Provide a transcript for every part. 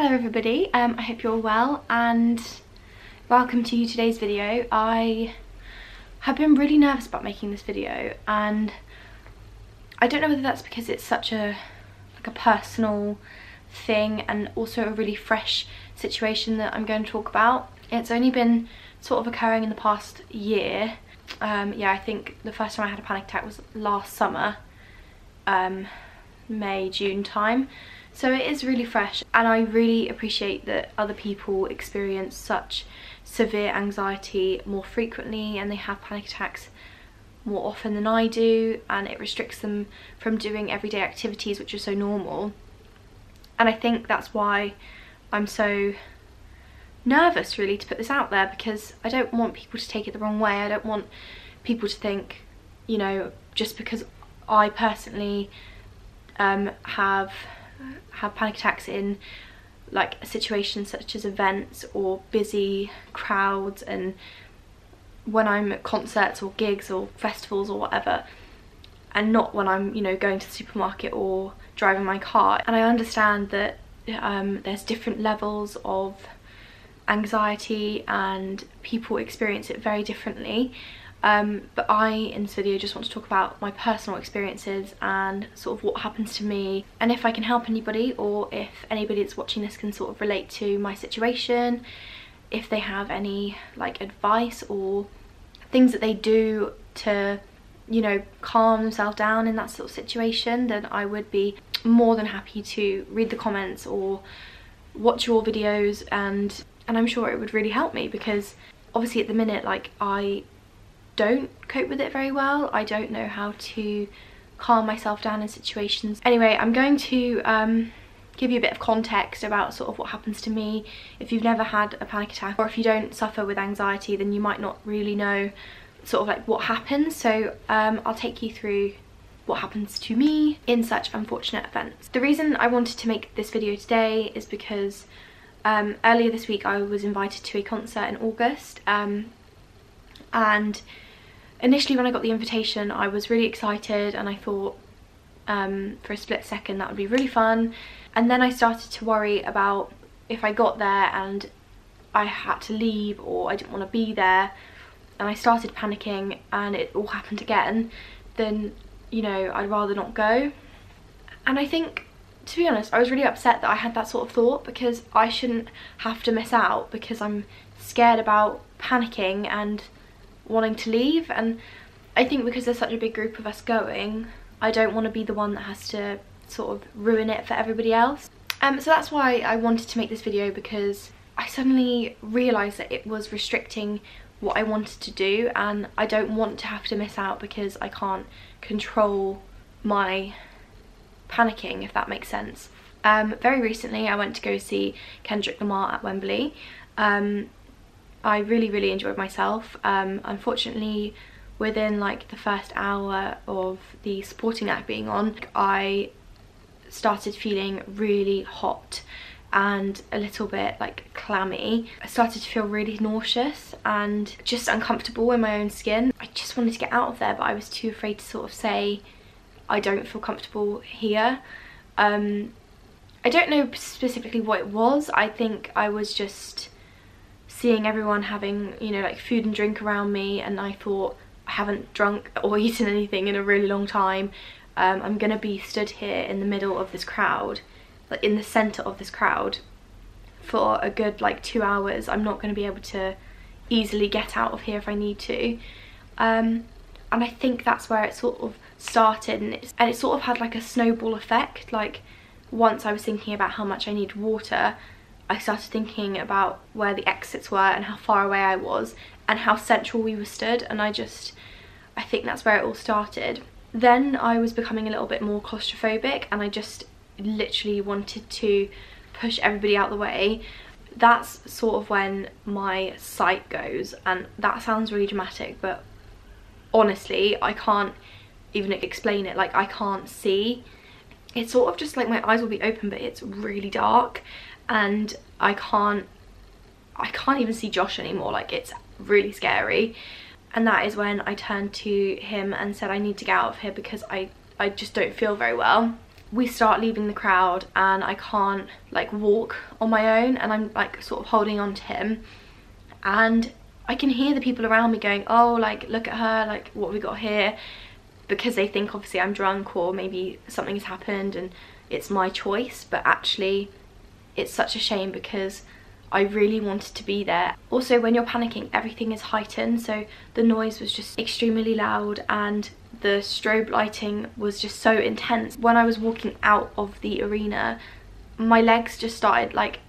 Hello everybody, I hope you're all well and welcome to today's video. I have been really nervous about making this video and I don't know whether that's because it's such a personal thing and also a really fresh situation that I'm going to talk about. It's only been sort of occurring in the past year. Yeah, I think the first time I had a panic attack was last summer, May, June time. So it is really fresh and I really appreciate that other people experience such severe anxiety more frequently and they have panic attacks more often than I do, and it restricts them from doing everyday activities which are so normal. And I think that's why I'm so nervous really to put this out there, because I don't want people to take it the wrong way. I don't want people to think, you know, just because I personally have panic attacks in like situations such as events or busy crowds and when I'm at concerts or gigs or festivals or whatever, and not when I'm, you know, going to the supermarket or driving my car. And I understand that there's different levels of anxiety and people experience it very differently. But I, in this video, just want to talk about my personal experiences and sort of what happens to me, and if I can help anybody or if anybody that's watching this can sort of relate to my situation, if they have any like advice or things that they do to, you know, calm themselves down in that sort of situation, then I would be more than happy to read the comments or watch your videos, and I'm sure it would really help me, because obviously at the minute, like, I don't cope with it very well. I don't know how to calm myself down in situations. Anyway, I'm going to give you a bit of context about sort of what happens to me. If you've never had a panic attack, or if you don't suffer with anxiety, then you might not really know sort of like what happens. So I'll take you through what happens to me in such unfortunate events. The reason I wanted to make this video today is because earlier this week I was invited to a concert in August, and initially when I got the invitation I was really excited and I thought for a split second that would be really fun, and then I started to worry about if I got there and I had to leave or I didn't want to be there and I started panicking and it all happened again, then, you know, I'd rather not go. And I think, to be honest, I was really upset that I had that sort of thought, because I shouldn't have to miss out because I'm scared about panicking and wanting to leave. And I think because there's such a big group of us going, I don't want to be the one that has to sort of ruin it for everybody else. So that's why I wanted to make this video, because I suddenly realised that it was restricting what I wanted to do, and I don't want to have to miss out because I can't control my panicking, if that makes sense. Very recently I went to go see Kendrick Lamar at Wembley. I really enjoyed myself. Unfortunately, within like the first hour of the sporting act being on, I started feeling really hot and a little bit like clammy. I started to feel really nauseous and just uncomfortable in my own skin. I just wanted to get out of there, but I was too afraid to sort of say I don't feel comfortable here. I don't know specifically what it was. I think I was just seeing everyone having, you know, like food and drink around me, and I thought, I haven't drunk or eaten anything in a really long time. I'm gonna be stood here in the middle of this crowd, like in the center of this crowd, for a good like 2 hours. I'm not gonna be able to easily get out of here if I need to. And I think that's where it sort of started, and it sort of had like a snowball effect. Like, once I was thinking about how much I needed water, I started thinking about where the exits were and how far away I was and how central we were stood, and I think that's where it all started. Then I was becoming a little bit more claustrophobic and I just literally wanted to push everybody out the way. That's sort of when my sight goes, and that sounds really dramatic, but honestly I can't even explain it. Like, I can't see. It's sort of just like my eyes will be open but it's really dark, and I can't even see Josh anymore. Like, it's really scary. And that is when I turned to him and said I need to get out of here because I just don't feel very well. we start leaving the crowd and I can't like walk on my own, and I'm like sort of holding on to him, and I can hear the people around me going, oh, like look at her, like what have we got here, because they think obviously I'm drunk or maybe something has happened and it's my choice. But actually it's such a shame because I really wanted to be there. Also, when you're panicking, everything is heightened, so the noise was just extremely loud and the strobe lighting was just so intense. When I was walking out of the arena, my legs just started like,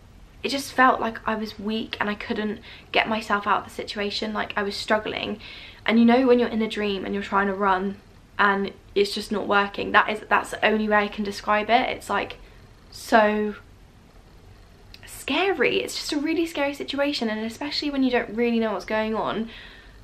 it just felt like I was weak and I couldn't get myself out of the situation, like I was struggling. And you know when you're in a dream and you're trying to run and it's just not working, that's the only way I can describe it. It's like so scary. It's just a really scary situation, and especially when you don't really know what's going on.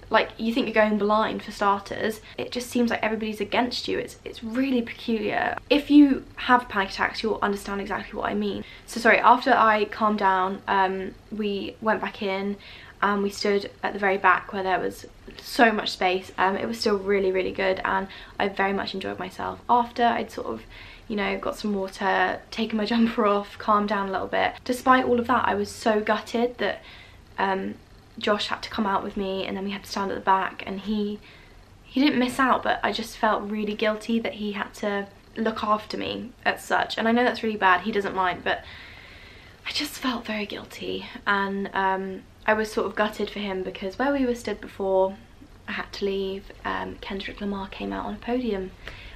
Like, you think you're going blind for starters. It just seems like everybody's against you. It's really peculiar. If you have panic attacks, you'll understand exactly what I mean. So sorry, after I calmed down, we went back in and we stood at the very back where there was so much space. It was still really, really good, and I very much enjoyed myself. After I'd sort of, you know, got some water, taken my jumper off, calmed down a little bit. Despite all of that, I was so gutted that Josh had to come out with me, and then we had to stand at the back, and he didn't miss out, but I just felt really guilty that he had to look after me as such. And I know that's really bad, he doesn't mind, but I just felt very guilty. And I was sort of gutted for him because where we were stood before, I had to leave. Kendrick Lamar came out on a podium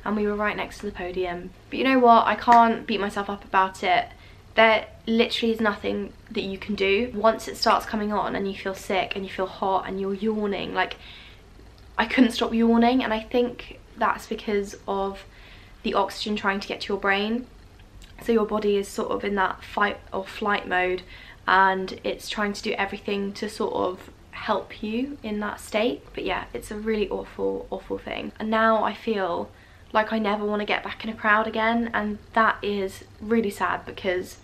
and we were right next to the podium. But you know what, I can't beat myself up about it. There literally is nothing that you can do. Once it starts coming on and you feel sick and you feel hot and you're yawning, like I couldn't stop yawning, and I think that's because of the oxygen trying to get to your brain. So your body is sort of in that fight or flight mode, and it's trying to do everything to sort of help you in that state. But yeah, it's a really awful, awful thing. And now I feel like I never want to get back in a crowd again, and that is really sad because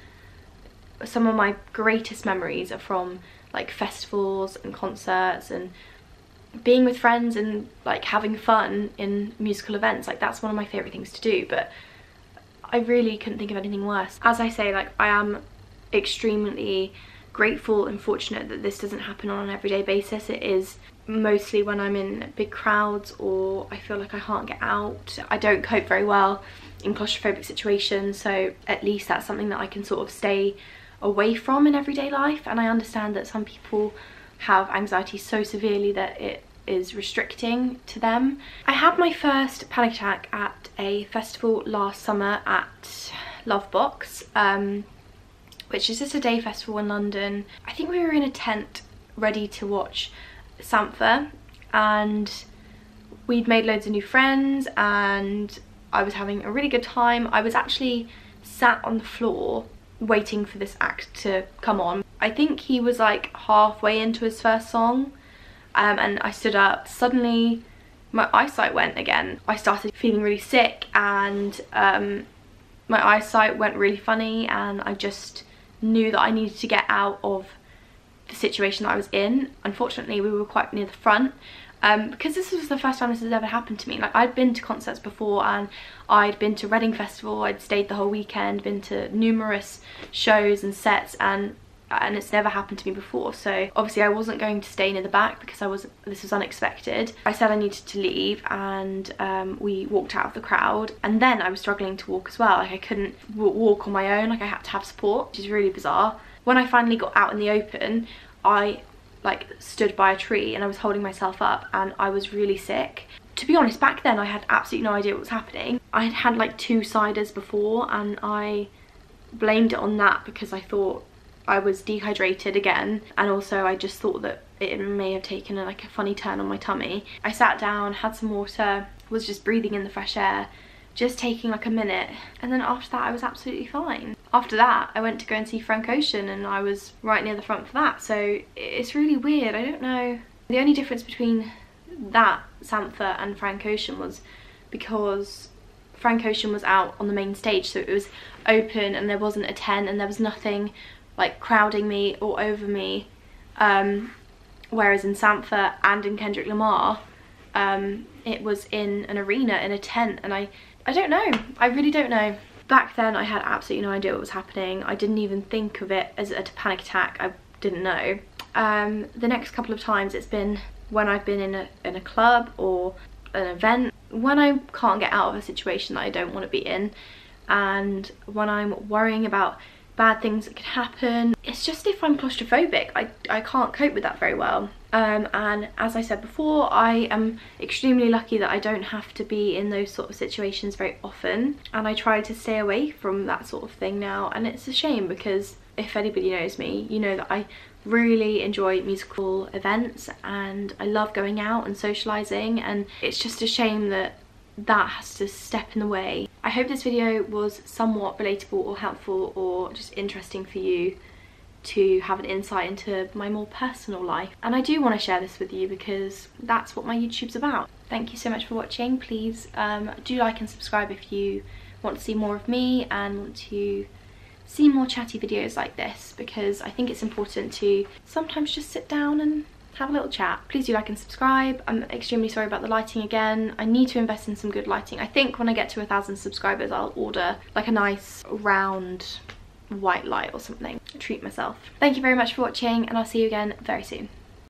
some of my greatest memories are from like festivals and concerts and being with friends and like having fun in musical events. Like that's one of my favorite things to do, but I really couldn't think of anything worse. As I say, like I am extremely grateful and fortunate that this doesn't happen on an everyday basis. It is mostly when I'm in big crowds or I feel like I can't get out. I don't cope very well in claustrophobic situations, so at least that's something that I can sort of stay away from in everyday life. And I understand that some people have anxiety so severely that it is restricting to them. I had my first panic attack at a festival last summer at Lovebox, which is just a day festival in London. I think we were in a tent ready to watch Sampha, and we'd made loads of new friends and I was having a really good time. I was actually sat on the floor waiting for this act to come on. I think he was like halfway into his first song, and I stood up. Suddenly my eyesight went again. I started feeling really sick and my eyesight went really funny, and I just knew that I needed to get out of the situation that I was in. Unfortunately, we were quite near the front, because this was the first time this has ever happened to me. Like, I'd been to concerts before, and I'd been to Reading Festival, I'd stayed the whole weekend, been to numerous shows and sets, and it's never happened to me before. So obviously I wasn't going to stay near the back because this was unexpected. I said I needed to leave, and we walked out of the crowd, and then I was struggling to walk as well. Like, I couldn't walk on my own, like I had to have support, which is really bizarre. When I finally got out in the open, I like stood by a tree and I was holding myself up, and I was really sick. To be honest, back then I had absolutely no idea what was happening. I had had like 2 ciders before, and I blamed it on that because I thought I was dehydrated again, and also I just thought that it may have taken like a funny turn on my tummy. I sat down, had some water, was just breathing in the fresh air, just taking like a minute, and then after that I was absolutely fine. After that I went to go and see Frank Ocean, and I was right near the front for that. So it's really weird. I don't know. The only difference between that Sampha and Frank Ocean was because Frank Ocean was out on the main stage, so it was open and there wasn't a tent and there was nothing like crowding me or over me, whereas in Sampha and in Kendrick Lamar it was in an arena, in a tent, and I don't know. I really don't know. Back then I had absolutely no idea what was happening. I didn't even think of it as a panic attack. I didn't know. The next couple of times it's been when I've been in a club or an event, when I can't get out of a situation that I don't want to be in, and when I'm worrying about bad things that could happen. It's just if I'm claustrophobic, I can't cope with that very well. And as I said before, I am extremely lucky that I don't have to be in those sort of situations very often, and I try to stay away from that sort of thing now. And it's a shame, because if anybody knows me, you know that I really enjoy musical events and I love going out and socialising, and it's just a shame that that has to step in the way. I hope this video was somewhat relatable or helpful or just interesting for you to have an insight into my more personal life. And I do want to share this with you because that's what my YouTube's about. Thank you so much for watching. Please do like and subscribe if you want to see more of me and want to see more chatty videos like this, because I think it's important to sometimes just sit down and have a little chat. Please do like and subscribe. I'm extremely sorry about the lighting again. I need to invest in some good lighting. I think when I get to 1,000 subscribers I'll order like a nice round white light or something. Treat myself. Thank you very much for watching, and I'll see you again very soon.